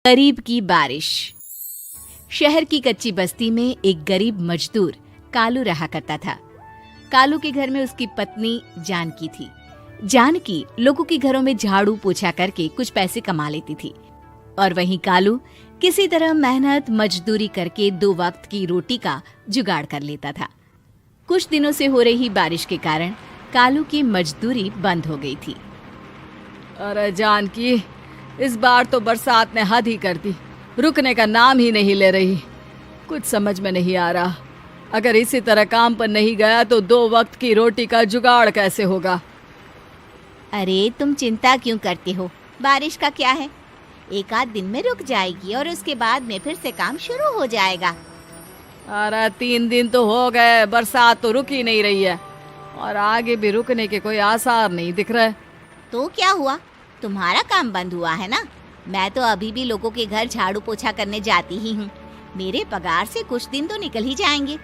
गरीब की बारिश। शहर की कच्ची बस्ती में एक गरीब मजदूर कालू रहा करता था। कालू के घर में उसकी पत्नी जानकी थी। जानकी लोगों के घरों में झाड़ू पोछा करके कुछ पैसे कमा लेती थी और वहीं कालू किसी तरह मेहनत मजदूरी करके 2 वक्त की रोटी का जुगाड़ कर लेता था। कुछ दिनों से हो रही बारिश के कारण कालू की मजदूरी बंद हो गई थी। अरे जानकी, इस बार तो बरसात ने हद ही कर दी, रुकने का नाम ही नहीं ले रही। कुछ समझ में नहीं आ रहा, अगर इसी तरह काम पर नहीं गया तो 2 वक्त की रोटी का जुगाड़ कैसे होगा। अरे तुम चिंता क्यों करते हो, बारिश का क्या है, 1 आध दिन में रुक जाएगी और उसके बाद में फिर से काम शुरू हो जाएगा। अरे 3 दिन तो हो गए, बरसात तो रुक ही नहीं रही है और आगे भी रुकने के कोई आसार नहीं दिख रहे। तो क्या हुआ, तुम्हारा काम बंद हुआ है ना? मैं तो अभी भी लोगों के घर झाड़ू पोछा करने जाती ही हूँ। मेरे पगार से कुछ दिन तो निकल ही जाएंगे।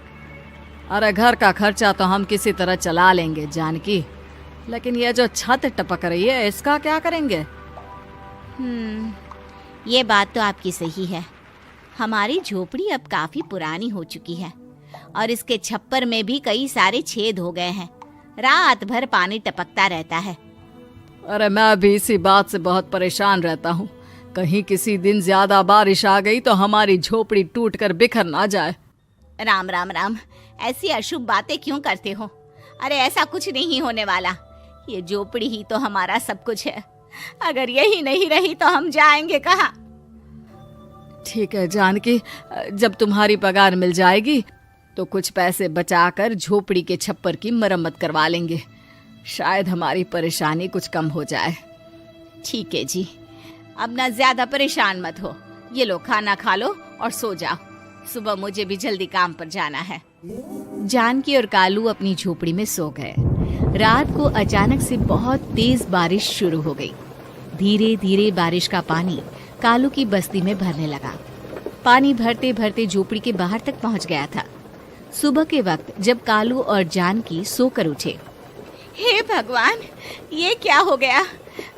अरे घर का खर्चा तो हम किसी तरह चला लेंगे जानकी, लेकिन ये जो छत टपक रही है इसका क्या करेंगे? ये बात तो आपकी सही है। हमारी झोपड़ी अब काफी पुरानी हो चुकी है और इसके छप्पर में भी कई सारे छेद हो गए हैं। रात भर पानी टपकता रहता है। अरे मैं भी इसी बात से बहुत परेशान रहता हूँ। कहीं किसी दिन ज्यादा बारिश आ गई तो हमारी झोपड़ी टूटकर बिखर ना जाए। राम राम राम, ऐसी अशुभ बातें क्यों करते हो? अरे ऐसा कुछ नहीं होने वाला। ये झोपड़ी ही तो हमारा सब कुछ है। अगर यही नहीं रही तो हम जाएंगे कहाँ? ठीक है जानकी, जब तुम्हारी पगार मिल जाएगी तो कुछ पैसे बचाकर झोपड़ी के छप्पर की मरम्मत करवा लेंगे। शायद हमारी परेशानी कुछ कम हो जाए। ठीक है जी, अब ना ज्यादा परेशान मत हो। ये लो, खाना खा लो और सो जाओ। सुबह मुझे भी जल्दी काम पर जाना है। जानकी और कालू अपनी झोपड़ी में सो गए। रात को अचानक से बहुत तेज बारिश शुरू हो गई। धीरे धीरे बारिश का पानी कालू की बस्ती में भरने लगा। पानी भरते भरते झोपड़ी के बाहर तक पहुंच गया था। सुबह के वक्त जब कालू और जानकी सोकर उठे, हे भगवान, ये क्या हो गया?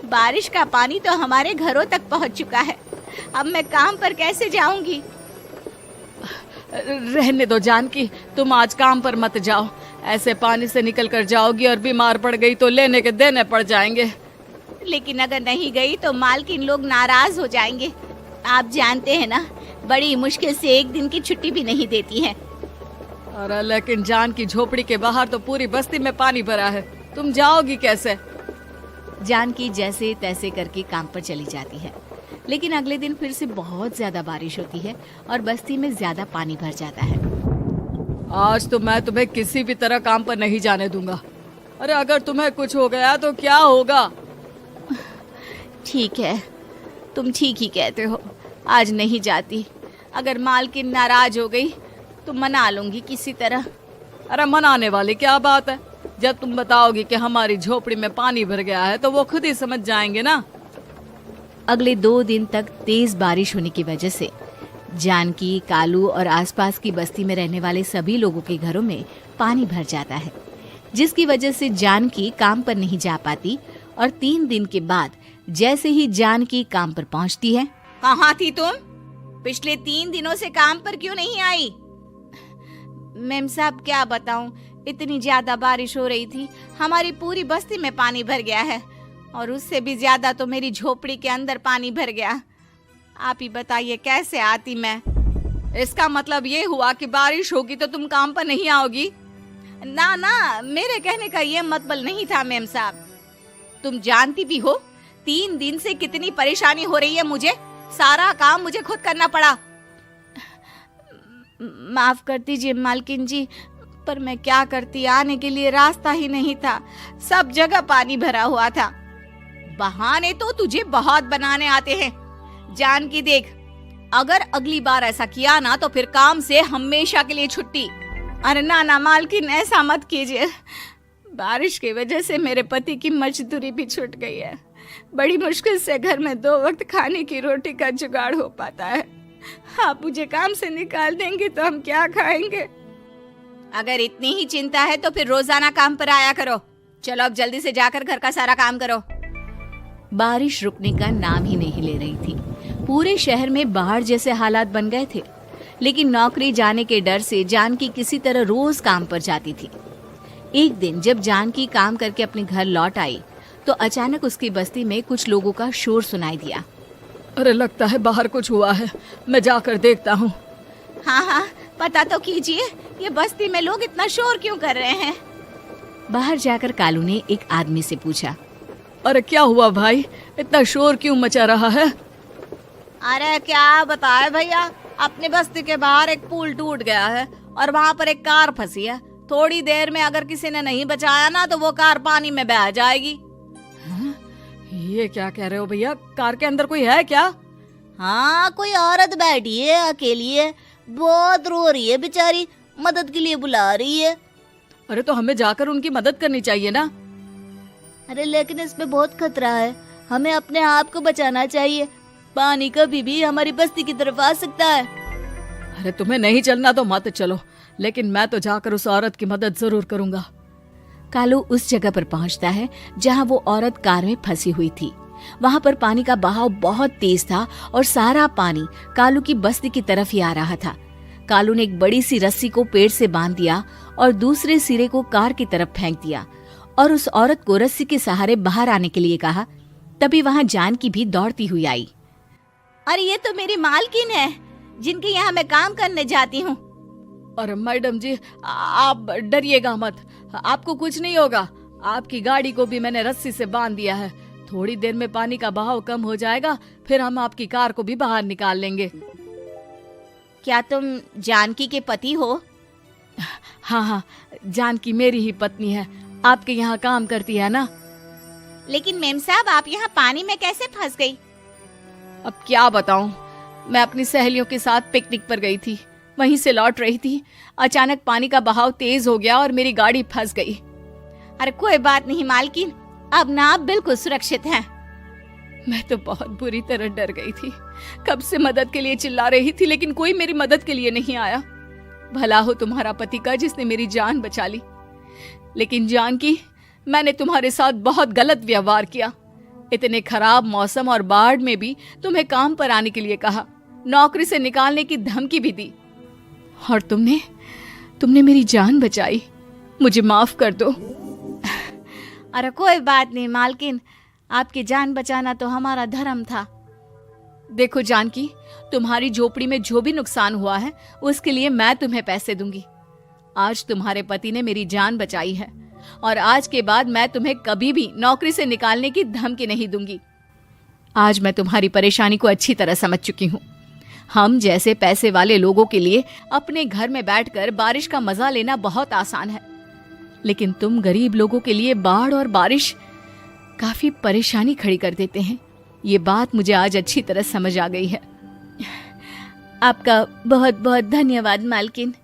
बारिश का पानी तो हमारे घरों तक पहुंच चुका है। अब मैं काम पर कैसे जाऊंगी? रहने दो जानकी, तुम आज काम पर मत जाओ। ऐसे पानी से निकल कर जाओगी और बीमार पड़ गई तो लेने के देने पड़ जाएंगे। लेकिन अगर नहीं गई तो मालकिन लोग नाराज हो जाएंगे। आप जानते हैं ना, बड़ी मुश्किल से 1 दिन की छुट्टी भी नहीं देती है। अरे लेकिन जानकी, झोपड़ी के बाहर तो पूरी बस्ती में पानी भरा है, तुम जाओगी कैसे? जानकी जैसे तैसे करके काम पर चली जाती है, लेकिन अगले दिन फिर से बहुत ज्यादा बारिश होती है और बस्ती में ज्यादा पानी भर जाता है। आज तो मैं तुम्हें किसी भी तरह काम पर नहीं जाने दूंगा। अरे अगर तुम्हें कुछ हो गया तो क्या होगा? ठीक है, तुम ठीक ही कहते हो। आज नहीं जाती। अगर मालकिन नाराज हो गई तो मना लूंगी किसी तरह। अरे मनाने वाली क्या बात है? जब तुम बताओगी कि हमारी झोपड़ी में पानी भर गया है तो वो खुद ही समझ जाएंगे ना। अगले 2 दिन तक तेज बारिश होने की वजह से जानकी, कालू और आसपास की बस्ती में रहने वाले सभी लोगों के घरों में पानी भर जाता है, जिसकी वजह से जानकी काम पर नहीं जा पाती। और 3 दिन के बाद जैसे ही जानकी काम पर पहुंचती है, कहाँ थी तुम? पिछले 3 दिनों से काम पर क्यों नहीं आई? मेम साहब, क्या बताऊं, इतनी ज्यादा बारिश हो रही थी, हमारी पूरी बस्ती में पानी भर गया है और उससे भी ज्यादा तो मेरी झोपड़ी के अंदर पानी भर गया। आप ही बताइए कैसे आती मैं? इसका मतलब ये हुआ कि बारिश होगी तो तुम काम पर नहीं आओगी? ना ना, मेरे कहने का ये मतलब नहीं था मेम साहब। तुम जानती भी हो 3 दिन से कितनी परेशानी हो रही है मुझे। सारा काम मुझे खुद करना पड़ा। माफ कर दीजिए मालकिन जी, पर मैं क्या करती, आने के लिए रास्ता ही नहीं था। सब जगह पानी भरा हुआ था। बहाने तो तुझे बहुत बनाने आते हैं। जानकी देख, अगर अगली बार ऐसा किया ना तो फिर काम से हमेशा के लिए छुट्टी। अरे ना ना मालकिन, ऐसा मत कीजिए। बारिश की वजह से मेरे पति की मजदूरी भी छूट गई है। बड़ी मुश्किल से घर में 2 वक्त खाने की रोटी का जुगाड़ हो पाता है। आप मुझे काम से निकाल देंगे तो हम क्या खाएंगे? अगर इतनी ही चिंता है तो फिर रोजाना काम पर आया करो। चलो अब जल्दी से जाकर घर का सारा काम करो। बारिश रुकने का नाम ही नहीं ले रही थी। पूरे शहर में बाढ़ जैसे हालात बन गए थे, लेकिन नौकरी जाने के डर से जानकी किसी तरह रोज काम पर जाती थी। एक दिन जब जानकी काम करके अपने घर लौट आई तो अचानक उसकी बस्ती में कुछ लोगों का शोर सुनाई दिया। अरे लगता है बाहर कुछ हुआ है, मैं जाकर देखता हूँ। हाँ हाँ, पता तो कीजिए, ये बस्ती में लोग इतना शोर क्यों कर रहे हैं। बाहर जाकर कालू ने एक आदमी से पूछा, अरे क्या हुआ भाई, इतना शोर क्यों मचा रहा है? अरे क्या बताए भैया, अपनी बस्ती के बाहर एक पुल टूट गया है और वहाँ पर एक कार फंसी है। थोड़ी देर में अगर किसी ने नहीं बचाया ना तो वो कार पानी में बह जाएगी। ये क्या कह रहे हो भैया, कार के अंदर कोई है क्या? हाँ, कोई औरत बैठी है, अकेली है, बहुत रो रही है बेचारी, मदद के लिए बुला रही है। अरे तो हमें जाकर उनकी मदद करनी चाहिए ना। अरे लेकिन इसमें बहुत खतरा है, हमें अपने आप को बचाना चाहिए। पानी कभी भी हमारी बस्ती की तरफ आ सकता है। अरे तुम्हें नहीं चलना तो मत चलो, लेकिन मैं तो जाकर उस औरत की मदद जरूर करूंगा। कालू उस जगह पर पहुंचता है जहां वो औरत कार में फंसी हुई थी। वहां पर पानी का बहाव बहुत तेज था और सारा पानी कालू की बस्ती की तरफ ही आ रहा था। कालू ने एक बड़ी सी रस्सी को पेड़ से बांध दिया और दूसरे सिरे को कार की तरफ फेंक दिया और उस औरत को रस्सी के सहारे बाहर आने के लिए कहा। तभी वहां जानकी भी दौड़ती हुई आई। अरे ये तो मेरी मालकिन है, जिनके यहाँ मैं काम करने जाती हूँ। अरे मैडम जी, आप डरिएगा मत, आपको कुछ नहीं होगा। आपकी गाड़ी को भी मैंने रस्सी से बांध दिया है। थोड़ी देर में पानी का बहाव कम हो जाएगा, फिर हम आपकी कार को भी बाहर निकाल लेंगे। क्या तुम जानकी के पति हो? हाँ हाँ, जानकी मेरी ही पत्नी है, आपके यहाँ काम करती है ना। लेकिन मेम साहब, आप यहाँ पानी में कैसे फंस गई? अब क्या बताऊं, मैं अपनी सहेलियों के साथ पिकनिक पर गई थी, वहीं से लौट रही थी। अचानक पानी का बहाव तेज हो गया और मेरी गाड़ी फंस गई। अरे कोई बात नहीं मालकिन, अब ना आप बिल्कुल सुरक्षित हैं। मैं तो बहुत बुरी तरह डर गई थी, कब से मदद के लिए चिल्ला रही थी, लेकिन कोई मेरी मदद के लिए नहीं आया। भला हो तुम्हारा पति का जिसने मेरी जान बचा ली। लेकिन जानकी, मैंने तुम्हारे साथ बहुत गलत व्यवहार किया। इतने खराब मौसम और बाढ़ में भी तुम्हें काम पर आने के लिए कहा, नौकरी से निकालने की धमकी भी दी, और तुमने मेरी जान बचाई। मुझे माफ कर दो। अरे कोई बात नहीं मालकिन, आपकी जान बचाना तो हमारा धर्म था। देखो जानकी, तुम्हारी झोपड़ी में जो भी नुकसान हुआ है उसके लिए मैं तुम्हें पैसे दूंगी। आज तुम्हारे पति ने मेरी जान बचाई है और आज के बाद मैं तुम्हें कभी भी नौकरी से निकालने की धमकी नहीं दूंगी। आज मैं तुम्हारी परेशानी को अच्छी तरह समझ चुकी हूँ। हम जैसे पैसे वाले लोगों के लिए अपने घर में बैठकर बारिश का मजा लेना बहुत आसान है, लेकिन तुम गरीब लोगों के लिए बाढ़ और बारिश काफी परेशानी खड़ी कर देते हैं। ये बात मुझे आज अच्छी तरह समझ आ गई है। आपका बहुत बहुत धन्यवाद मालकिन।